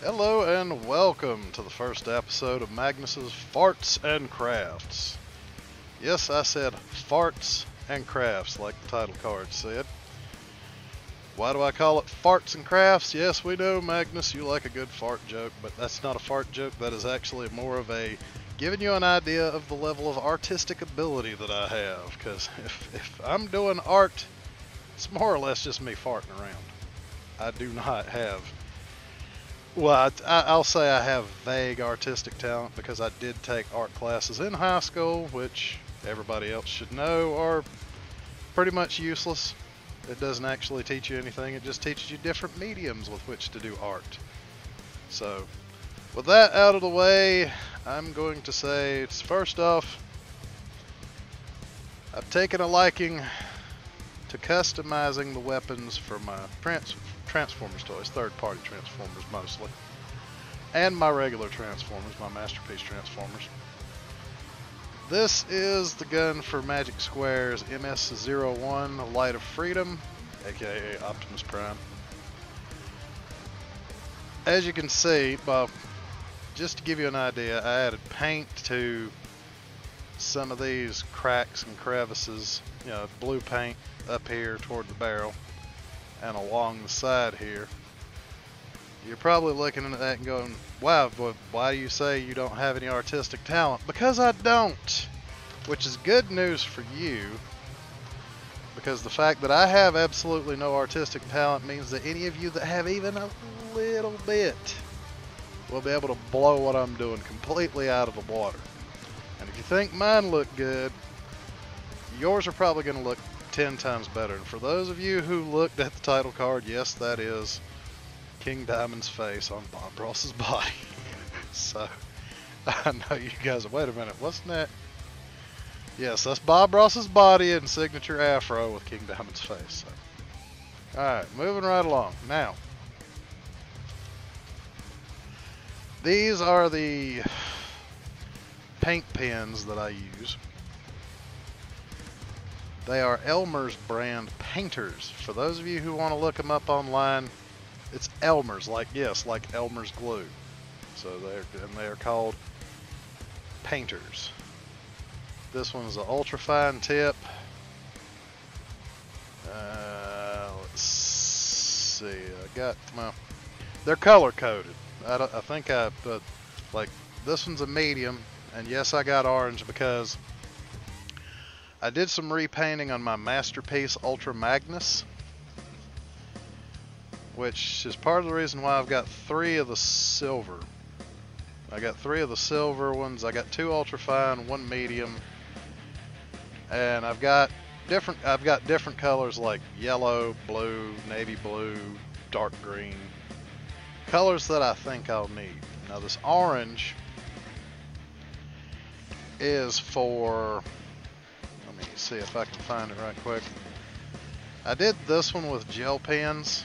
Hello and welcome to the first episode of Magnus's Fartz and Kraftz. Yes, I said Fartz and Kraftz like the title card said. Why do I call it Fartz and Kraftz? Yes, we know, Magnus, you like a good fart joke, but that's not a fart joke. That is actually more of a giving you an idea of the level of artistic ability that I have. Because if I'm doing art, it's more or less just me farting around. I do not have... Well, I'll say I have vague artistic talent because I did take art classes in high school, which everybody else should know are pretty much useless. It doesn't actually teach you anything, it just teaches you different mediums with which to do art. So, with that out of the way, I'm going to say, first off, I've taken a liking to customizing the weapons for my Transformers toys, third-party Transformers mostly, and my regular Transformers, my Masterpiece Transformers. This is the gun for Magic Square's MS-01 Light of Freedom, aka Optimus Prime. As you can see, well, just to give you an idea, I added paint to some of these cracks and crevices, you know, blue paint up here toward the barrel and along the side here. You're probably looking at that and going, wow, why do you say you don't have any artistic talent? Because I don't, which is good news for you, because the fact that I have absolutely no artistic talent means that any of you that have even a little bit will be able to blow what I'm doing completely out of the water. And if you think mine look good, yours are probably going to look 10 times better. And for those of you who looked at the title card, yes, that is King Diamond's face on Bob Ross's body. So, I know you guys, wait a minute, wasn't that? Yes, that's Bob Ross's body and signature afro with King Diamond's face. So. Alright, moving right along. Now, these are the paint pens that I use. They are Elmer's brand painters. For those of you who want to look them up online, it's Elmer's, like Elmer's glue. So they're called painters. This one's an ultra fine tip. Let's see. I got they're color coded. I think like this one's a medium, and yes, I got orange because I did some repainting on my Masterpiece Ultra Magnus, which is part of the reason why I've got 3 of the silver. I got 3 of the silver ones. I got 2 ultra fine, 1 medium, and I've got different colors like yellow, blue, navy blue, dark green, colors that I think I'll need. Now this orange is for, let me see if I can find it right quick. I did this one with gel pens,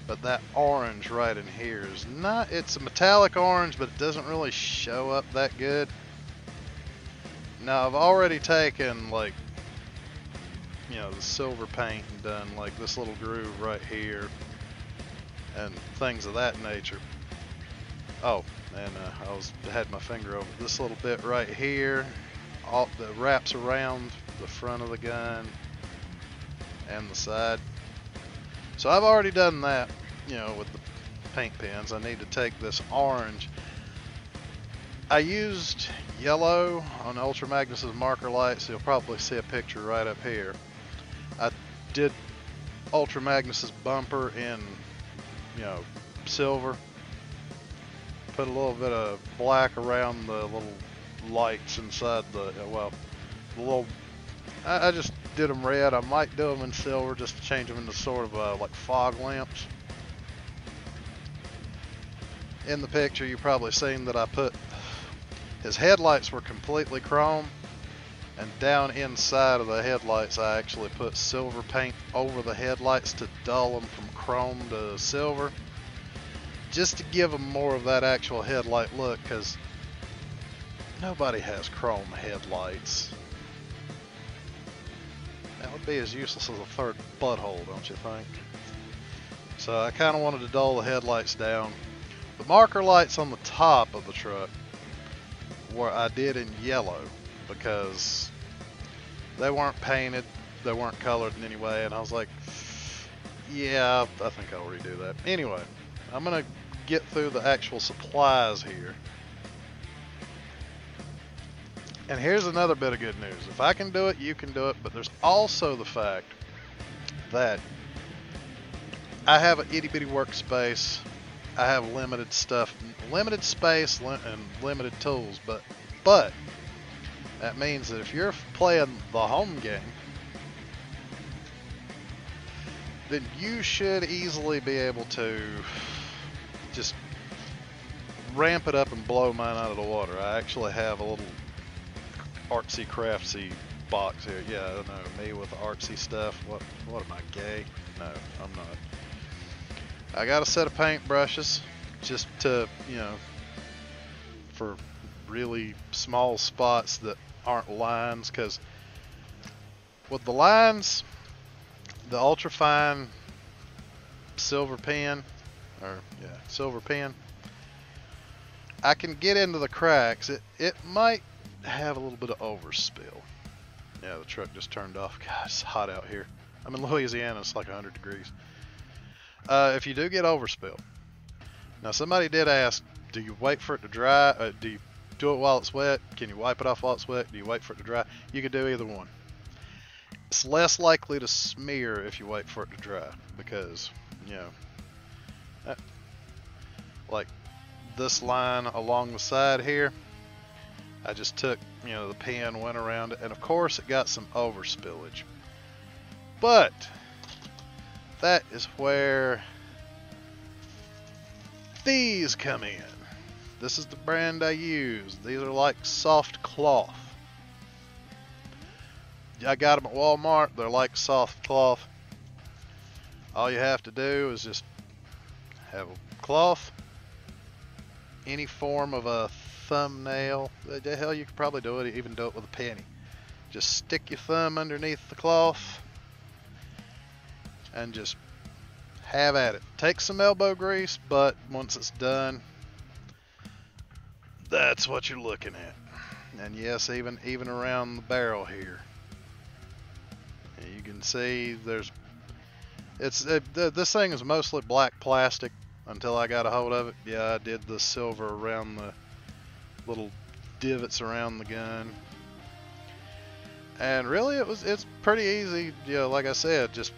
but that orange right in here is not, it's a metallic orange, but it doesn't really show up that good. Now I've already taken, like, you know, the silver paint and done like this little groove right here and things of that nature. Oh, and I had my finger over this little bit right here, all that wraps around the front of the gun and the side. So I've already done that, you know, with the paint pens. I need to take this orange. I used yellow on Ultra Magnus's marker light, so you'll probably see a picture right up here. I did Ultra Magnus's bumper in, you know, silver. Put a little bit of black around the little lights inside the, well, the little, I just did them red. I might do them in silver just to change them into sort of like fog lamps. In the picture, you've probably seen that I put, his headlights were completely chrome, And down inside of the headlights, I actually put silver paint over the headlights to dull them from chrome to silver, just to give them more of that actual headlight look, because nobody has chrome headlights. That would be as useless as a third butthole, don't you think? So I kind of wanted to dull the headlights down. The marker lights on the top of the truck were I did in yellow because they weren't painted, they weren't colored in any way, and I was like, yeah, I think I'll redo that. Anyway, I'm gonna get through the actual supplies here. And here's another bit of good news. If I can do it, you can do it, but there's also the fact that I have an itty bitty workspace. I have limited stuff, limited space, and limited tools, but that means that if you're playing the home game, then you should easily be able to just ramp it up and blow mine out of the water. I actually have a little artsy craftsy box here. Yeah, I don't know, me with the artsy stuff. What am I, gay? No, I'm not. I got a set of paint brushes just to, you know, for really small spots that aren't lines, because with the lines, the ultra fine silver pen, silver pen, I can get into the cracks. It might have a little bit of overspill. Yeah, the truck just turned off. God, it's hot out here. I'm in Louisiana, it's like 100 degrees. If you do get overspill, now somebody did ask, do you wait for it to dry? Do you do it while it's wet? Can you wipe it off while it's wet? Do you wait for it to dry? You can do either one. It's less likely to smear if you wait for it to dry, because, you know, like this line along the side here, I just took, you know, the pen, went around it, and of course it got some overspillage. But that is where these come in. This is the brand I use. These are like soft cloth. I got them at Walmart. They're like soft cloth. All you have to do is just have a cloth, any form of a thumbnail. The hell, you could probably do it, even do it with a penny. Just stick your thumb underneath the cloth and just have at it. Take some elbow grease, but once it's done, that's what you're looking at. And yes, even around the barrel here, you can see there's this thing is mostly black plastic until I got a hold of it. Yeah, I did the silver around the little divots around the gun, and really it's pretty easy. You know, like I said, just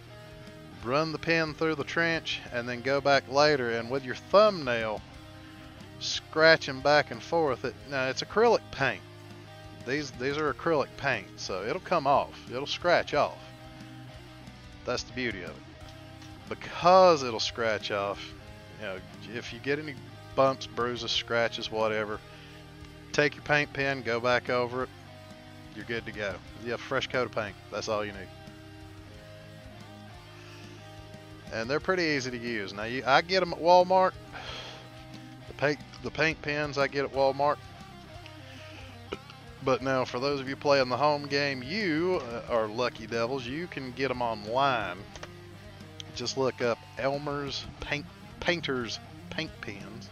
run the pen through the trench and then go back later, and with your thumbnail scratching back and forth. Now it's acrylic paint. These are acrylic paint, so it'll come off. It'll scratch off. That's the beauty of it. Because it'll scratch off, you know, if you get any bumps, bruises, scratches, whatever, take your paint pen, go back over it, you're good to go. You have a fresh coat of paint. That's all you need. And they're pretty easy to use. Now I get them at Walmart. The paint pens I get at Walmart. But now for those of you playing the home game, you are lucky devils. You can get them online. Just look up Elmer's Painter's Paint Pens,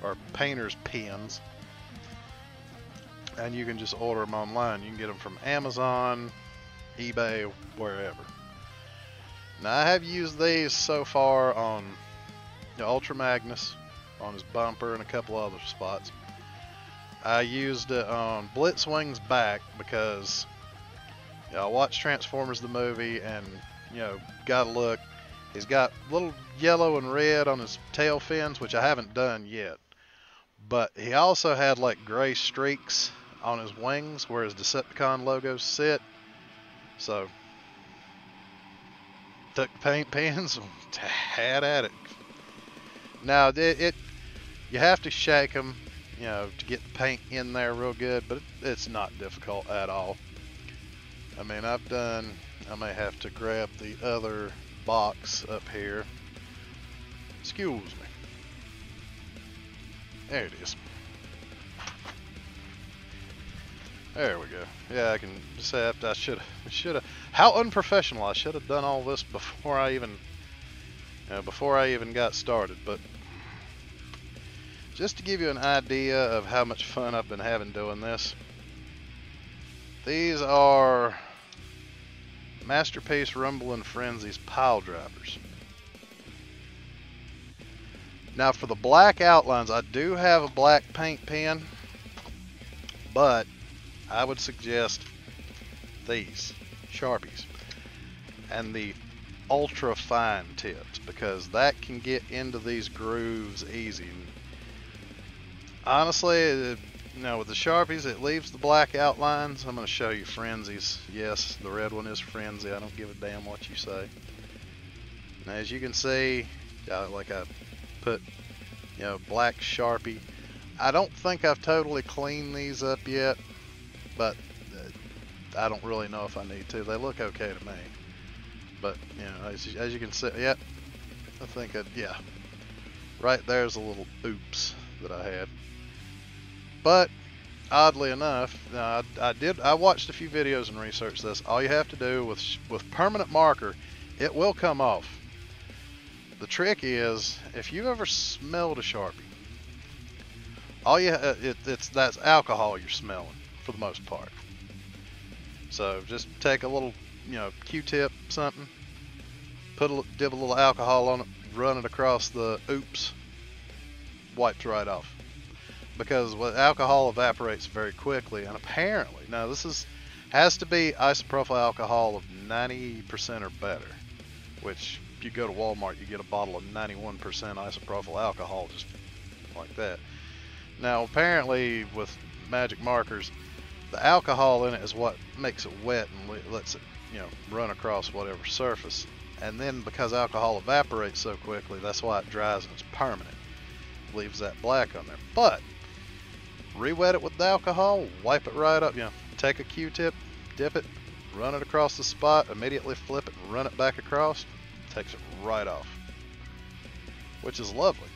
or Painter's Pens, and you can just order them online. You can get them from Amazon, eBay, wherever. Now I have used these so far on the Ultra Magnus, on his bumper, and a couple other spots. I used it on Blitzwing's back because, you know, I watched Transformers the movie, and, you know, gotta look. He's got little yellow and red on his tail fins, which I haven't done yet. But he also had like gray streaks on his wings where his Decepticon logos sit. So took paint pens and had at it. Now you have to shake them, you know, to get the paint in there real good, but it's not difficult at all. I mean, I may have to grab the other box up here. Excuse me. There it is. There we go. Yeah, I can say I should have. How unprofessional! I should have done all this before I even got started. But just to give you an idea of how much fun I've been having doing this, these are Masterpiece Rumble and Frenzy's pile drivers. Now for the black outlines, I do have a black paint pen, but I would suggest these Sharpies and the ultra fine tips, because that can get into these grooves easy. Honestly, with the Sharpies, it leaves the black outlines. I'm going to show you Frenzy's. Yes, the red one is Frenzy. I don't give a damn what you say. Now, as you can see, like I put, black Sharpie. I don't think I've totally cleaned these up yet, but I don't really know if I need to. They look okay to me. But, as you can see, yep, I think right there's a little oops that I had. But oddly enough, I watched a few videos and researched this. All you have to do with permanent marker, it will come off. The trick is, if you've ever smelled a Sharpie, that's alcohol you're smelling for the most part. So just take a little, Q-tip, something, dip a little alcohol on it, run it across the oops, wipes right off. Because alcohol evaporates very quickly, and apparently, now this has to be isopropyl alcohol of 90% or better, which if you go to Walmart, you get a bottle of 91% isopropyl alcohol just like that. Now apparently with magic markers, the alcohol in it is what makes it wet and lets it, run across whatever surface. And then because alcohol evaporates so quickly, that's why it dries and it's permanent. Leaves that black on there. But re-wet it with the alcohol, wipe it right up, take a Q-tip, dip it, run it across the spot, immediately flip it and run it back across, takes it right off, which is lovely.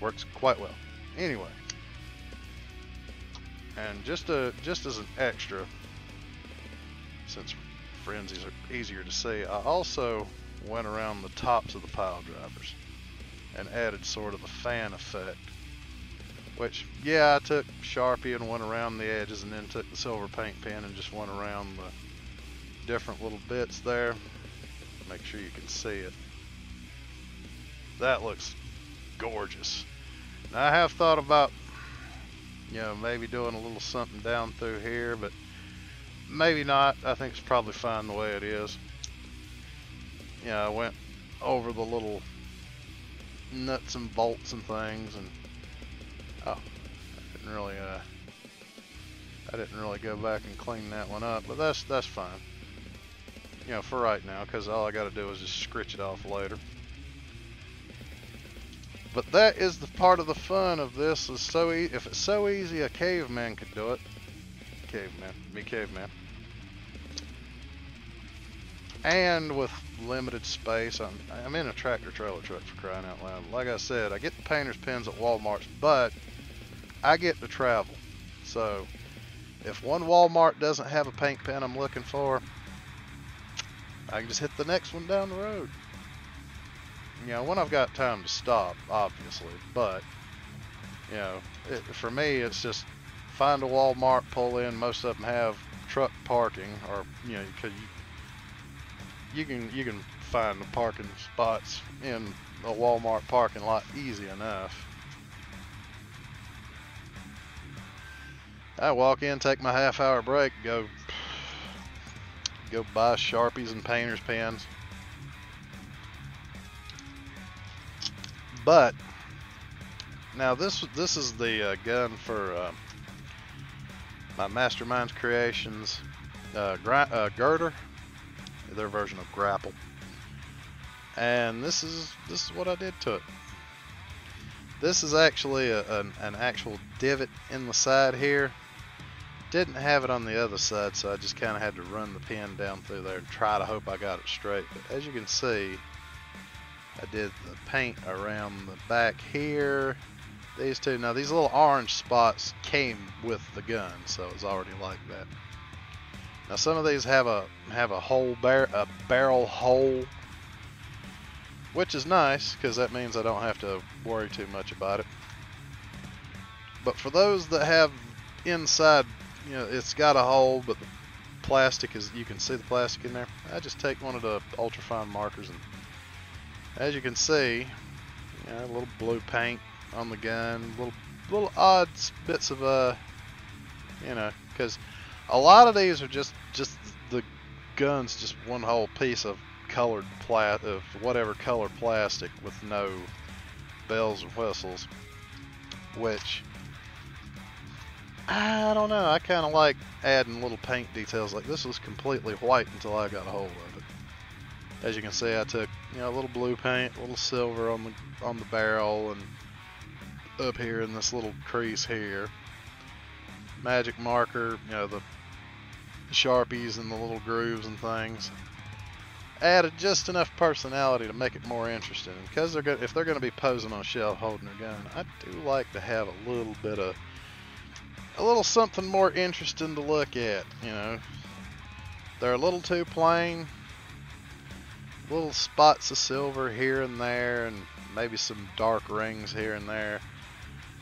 Works quite well. Anyway, and just as an extra, since Frenzies are easier to see, I also went around the tops of the pile drivers and added sort of a fan effect. Which, I took Sharpie and went around the edges, and then took the silver paint pen and just went around the different little bits there. Make sure you can see it. That looks gorgeous. Now I have thought about, maybe doing a little something down through here, but maybe not. I think it's probably fine the way it is. I went over the little nuts and bolts and things, and I didn't really go back and clean that one up, but that's fine. For right now, because all I got to do is just scritch it off later. But that is the part of the fun of this. Is if it's so easy, a caveman could do it. Caveman. And with limited space, I'm in a tractor trailer truck, for crying out loud. Like I said, I get the painter's pens at Walmart, but I get to travel. So if one Walmart doesn't have a paint pen I'm looking for, I can just hit the next one down the road. When I've got time to stop, obviously, but for me, it's just find a Walmart, pull in. Most of them have truck parking, or because you can find the parking spots in a Walmart parking lot easy enough. I walk in, take my half-hour break, go buy Sharpies and painter's pens. But now this is the gun for my Masterminds Creations girder, their version of grapple, and this is what I did to it. This is actually an actual divot in the side here didn't have it on the other side, so I just kind of had to run the pen down through there and try to hope I got it straight. But as you can see, I did the paint around the back here. These two, now these little orange spots came with the gun, so it was already like that. Now some of these have a hole a barrel hole, which is nice because that means I don't have to worry too much about it. But for those that have inside, you know, it's got a hole, but the plastic is, you can see the plastic in there. I just take one of the ultrafine markers, and as you can see, you know, a little blue paint on the gun, little odd bits of you know, because a lot of these are just the gun's just one whole piece of colored of whatever colored plastic with no bells and whistles, which I don't know. I kind of like adding little paint details. Like this was completely white until I got a hold of it. As you can see, I took, you know, a little blue paint, a little silver on the barrel, and up here in this little crease here. Magic marker, you know, the Sharpies and the little grooves and things. Added just enough personality to make it more interesting. And because if they're going to be posing on a shelf holding their gun, I do like to have a little something more interesting to look at. You know, they're a little too plain. Little spots of silver here and there, and maybe some dark rings here and there.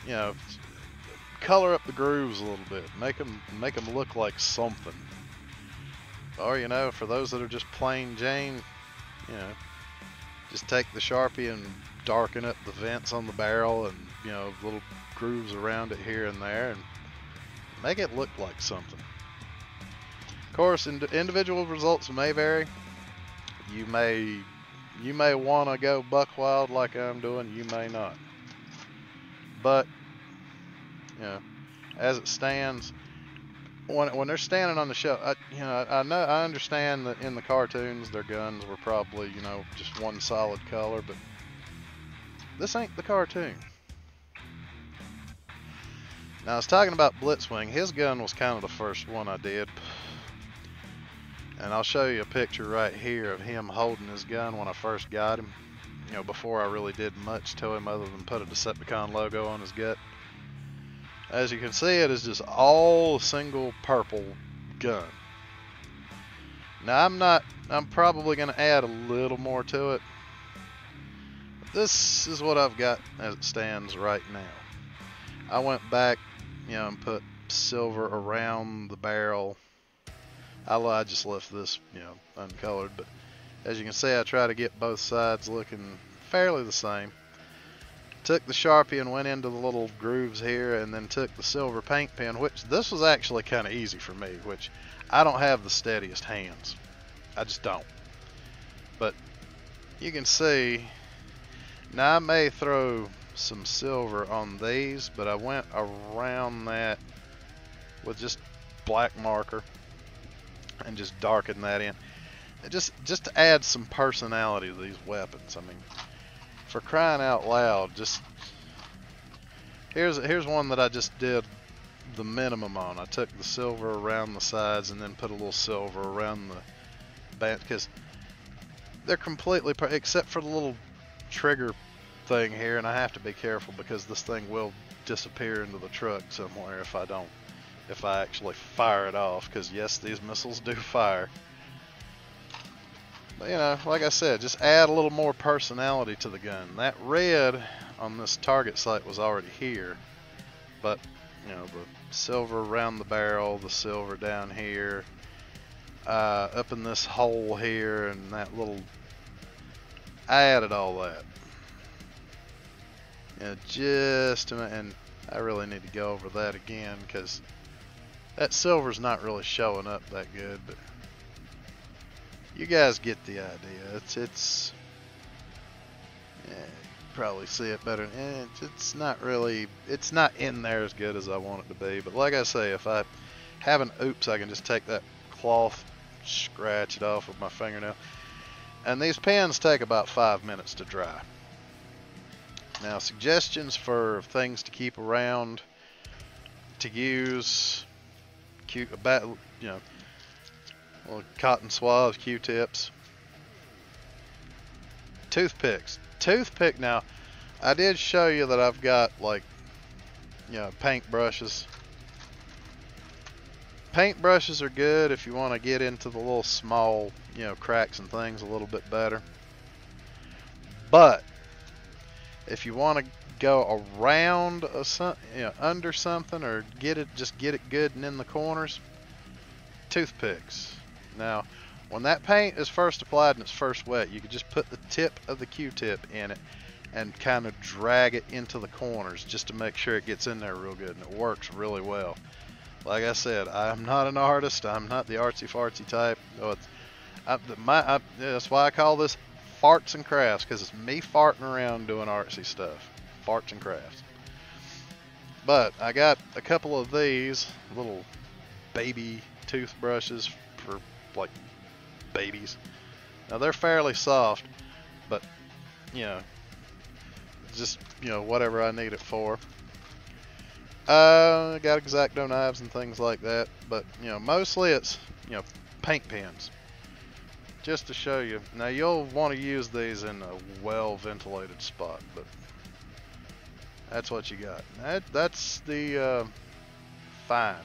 You know, color up the grooves a little bit. Make them look like something. Or, you know, for those that are just plain Jane, you know, just take the Sharpie and darken up the vents on the barrel, and, you know, little grooves around it here and there, and make it look like something. Of course, individual results may vary. You may want to go buck wild like I'm doing. You may not. But, you know, as it stands, when they're standing on the shelf, I understand that in the cartoons their guns were probably, you know, just one solid color, but this ain't the cartoon. Now I was talking about Blitzwing. His gun was kind of the first one I did. And I'll show you a picture right here of him holding his gun when I first got him. You know, before I really did much to him other than put a Decepticon logo on his gut. As you can see, it is just all a single purple gun. Now I'm probably going to add a little more to it. This is what I've got as it stands right now. I went back, you know, and put silver around the barrel. I just left this, you know, uncolored, but as you can see, I try to get both sides looking fairly the same. Took the Sharpie and went into the little grooves here, and then took the silver paint pen, which this was actually kind of easy for me, which I don't have the steadiest hands. I just don't. But you can see, now I may throw some silver on these, but I went around that with just black marker and just darken that in, and just to add some personality to these weapons. I mean, for crying out loud, just here's one that I just did the minimum on. I took the silver around the sides and then put a little silver around the band, because they're completely except for the little trigger thing here, and I have to be careful because this thing will disappear into the truck somewhere if I actually fire it off, because yes, these missiles do fire. But, you know, like I said, just add a little more personality to the gun. That red on this target sight was already here, but, you know, the silver around the barrel, the silver down here, up in this hole here, and that little, I added all that. Yeah, just a minute, and I really need to go over that again, because that silver's not really showing up that good, but you guys get the idea. It's yeah, you probably see it better. It's not really, it's not in there as good as I want it to be. But like I say, if I have an oops, I can just take that cloth, scratch it off with my fingernail. And these pens take about 5 minutes to dry. Now, suggestions for things to keep around, to use, you know, little cotton swabs, Q-tips, toothpicks. Toothpick. Now, I did show you that I've got like, you know, paint brushes. Paint brushes are good if you want to get into the little small, you know, cracks and things a little bit better. But if you want to go around you know, under something, or just get it good and in the corners, toothpicks. Now, when that paint is first applied and it's first wet, you can just put the tip of the Q-tip in it and kind of drag it into the corners just to make sure it gets in there real good, and it works really well. Like I said, I'm not an artist. I'm not the artsy-fartsy type. No, that's why I call this Fartz and Crafts, because it's me farting around doing artsy stuff. Farts and Crafts. But I got a couple of these little baby toothbrushes for like babies. Now they're fairly soft, but you know, just, you know, whatever I need it for. I got X-Acto knives and things like that, but you know, mostly it's, you know, paint pens. Just to show you. Now you'll want to use these in a well ventilated spot, but that's what you got. That's the fine.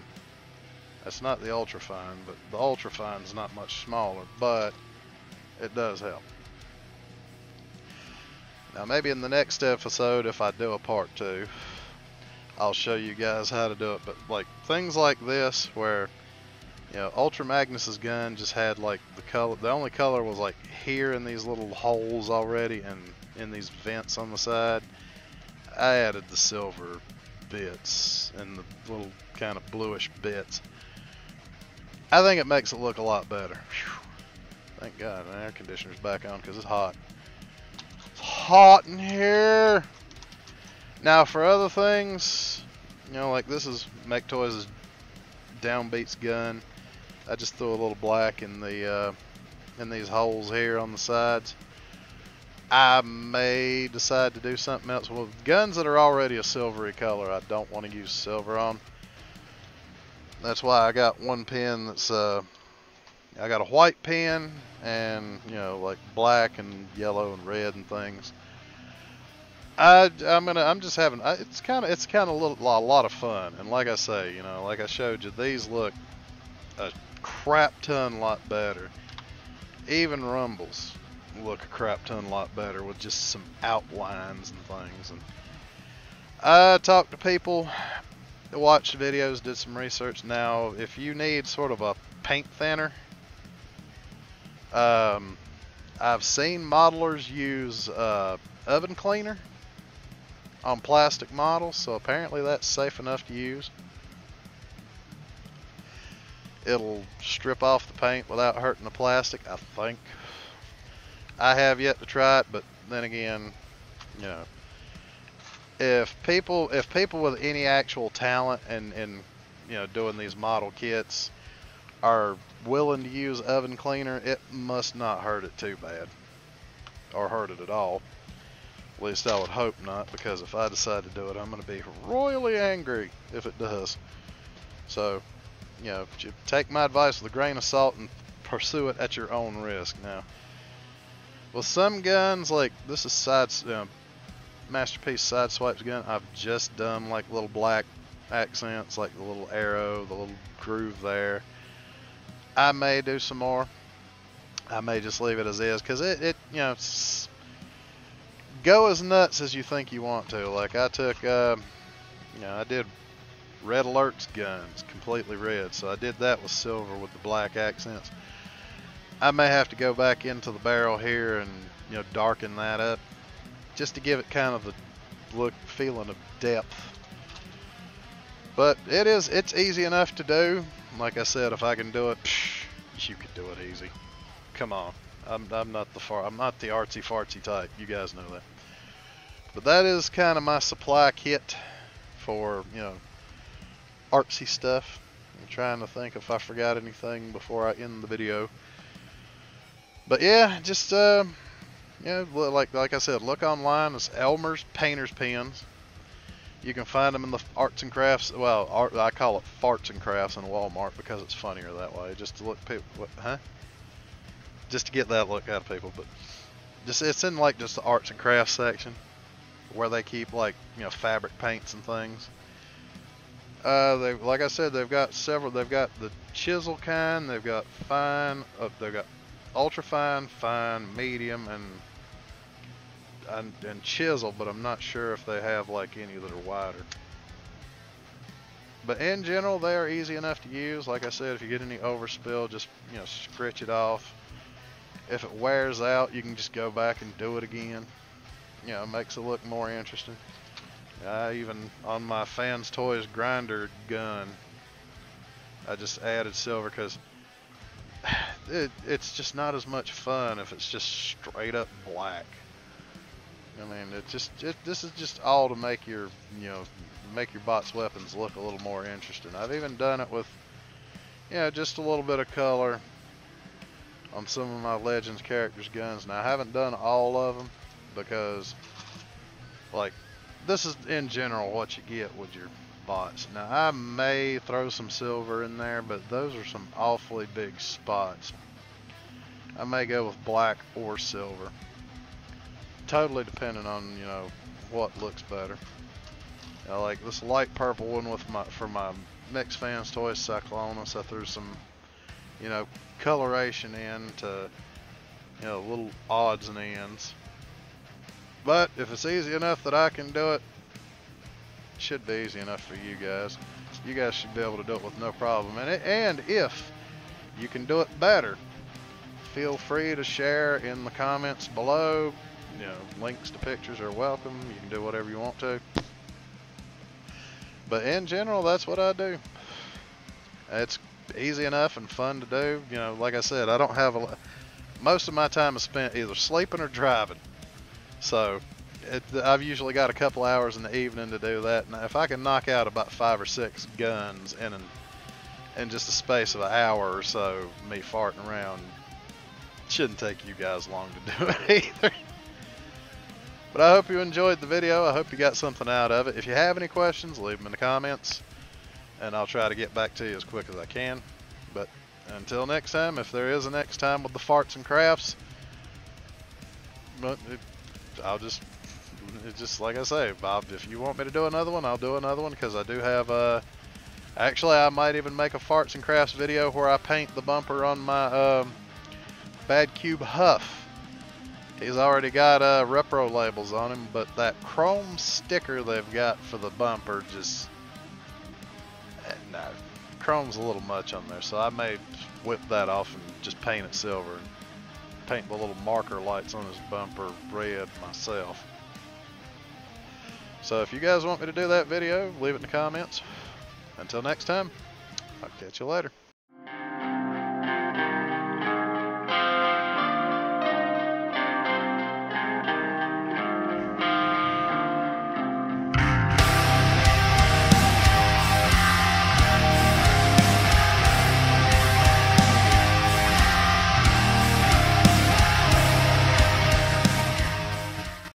That's not the ultra fine, but the ultra fine is not much smaller, but it does help. Now maybe in the next episode, if I do a part 2, I'll show you guys how to do it. But like things like this, where, you know, Ultra Magnus's gun just had like the color, the only color was like here in these little holes already and in these vents on the side. I added the silver bits and the little kind of bluish bits. I think it makes it look a lot better. Whew. Thank God the air conditioner's back on because it's hot. It's hot in here. Now for other things, you know, like this is Make Toys' Downbeats gun. I just threw a little black in the in these holes here on the sides. I may decide to do something else. Well, guns that are already a silvery color, I don't want to use silver on. That's why I got one pen that's I got a white pen and, you know, like black and yellow and red and things. I'm just having, it's kind of a lot of fun. And like I say, you know, like I showed you, these look a crap ton lot better. Even Rumbles look a crap ton lot better with just some outlines and things. And I talked to people, watched videos, did some research. Now, if you need sort of a paint thinner, I've seen modelers use oven cleaner on plastic models, so apparently that's safe enough to use. It'll strip off the paint without hurting the plastic, I think. I have yet to try it, but then again, you know, if people with any actual talent and you know, doing these model kits are willing to use oven cleaner, it must not hurt it too bad, or hurt it at all. At least I would hope not, because if I decide to do it, I'm going to be royally angry if it does. So, you know, take my advice with a grain of salt and pursue it at your own risk. Now, with some guns, like this is Masterpiece Sideswipe's gun, I've just done like little black accents, like the little arrow, the little groove there. I may do some more. I may just leave it as is, because it you know, go as nuts as you think you want to. Like I took, you know, I did Red Alert's guns, completely red, so I did that with silver with the black accents. I may have to go back into the barrel here and, you know, darken that up, just to give it kind of the look, feeling of depth. But it's easy enough to do. Like I said, if I can do it, you could do it easy. Come on, I'm not the artsy fartsy type. You guys know that. But that is kind of my supply kit for, you know, artsy stuff. I'm trying to think if I forgot anything before I end the video. But yeah, just yeah, like I said, look online. It's Elmer's Painter's Pens. You can find them in the arts and crafts. Well, I call it farts and crafts in Walmart because it's funnier that way. Just to look people, just to get that look out of people. But just it's in like just the arts and crafts section where they keep like fabric paints and things. They, like I said, they've got several. They've got the chisel kind. They've got fine. They've got ultra fine, fine, medium, and chisel, but I'm not sure if they have like any that are wider. But in general, they are easy enough to use. Like I said, if you get any overspill, just scratch it off. If it wears out, you can just go back and do it again. It makes it look more interesting. Even on my Fans Toys grinder gun, I just added silver because it's just not as much fun if it's just straight up black. I mean, this is just all to make your bot's weapons look a little more interesting. I've even done it with, just a little bit of color on some of my Legends characters' guns. Now, I haven't done all of them because, like, this is in general what you get with your bots. Now, I may throw some silver in there, but those are some awfully big spots. I may go with black or silver. Totally depending on what looks better. Like this light purple one with for my Mixed Fans Toys Cyclonus, I threw some coloration in to little odds and ends. But if it's easy enough that I can do it, it should be easy enough for you guys. You guys should be able to do it with no problem. And if you can do it better, feel free to share in the comments below. Links to pictures are welcome. You can do whatever you want to. But in general, that's what I do. It's easy enough and fun to do. Like I said, I don't have most of my time is spent either sleeping or driving. So I've usually got a couple hours in the evening to do that. Now, if I can knock out about 5 or 6 guns in just a space of an hour or so, me farting around, it shouldn't take you guys long to do it either. But I hope you enjoyed the video. I hope you got something out of it. If you have any questions, leave them in the comments, and I'll try to get back to you as quick as I can. But until next time, if there is a next time with the farts and crafts, just like I say, Bob, if you want me to do another one, I'll do another one, because I do have actually I might even make a farts and crafts video where I paint the bumper on my Bad Cube Huff. He's already got repro labels on him, but that chrome sticker they've got for the bumper just no, chrome's a little much on there, so I may whip that off and just paint it silver and paint the little marker lights on his bumper red myself. So if you guys want me to do that video, leave it in the comments. Until next time, I'll catch you later.